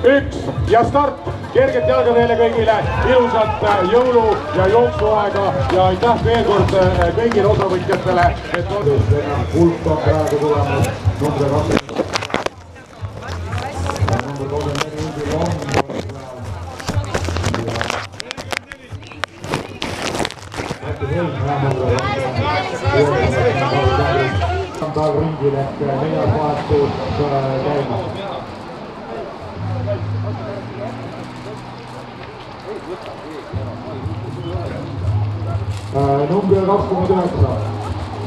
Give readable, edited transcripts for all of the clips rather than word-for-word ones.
1 ja start. Kerget jalga teile kõigile, ilusat jõulu- ja jooksuaega ja aitäh veel kord kõigile osavõtjatele. Hulk on praegu tulemas number 20. Ringil ehk 4. vahetus käima. Number 29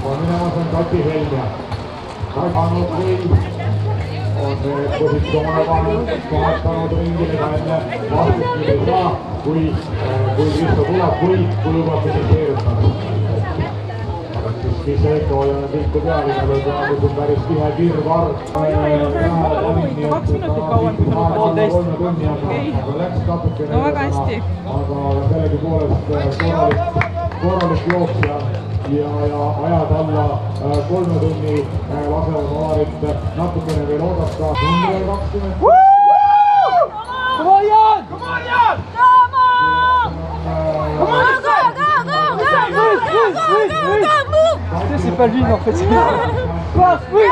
on minemas on Kati Helme. Saanud või on positsioone vahetanud ringile ka enne vastust ei saa, kui Kristo tuleb või kui lubab finiteerutada. Siis ikka oleme pilku peal, aga praegu on päris tihe kirvarg. Aga läks natukene, aga sellegipoolest korralik jooksja ja ajad alla 3 tunni lasevad Olarit natukene veel oodata. Number 20. Come on, Jan! Come on, Jan! Come on! Come on, go, go, go, go, go, go, go, go, go, move! C'est pas lui, en fait. Passe, oui!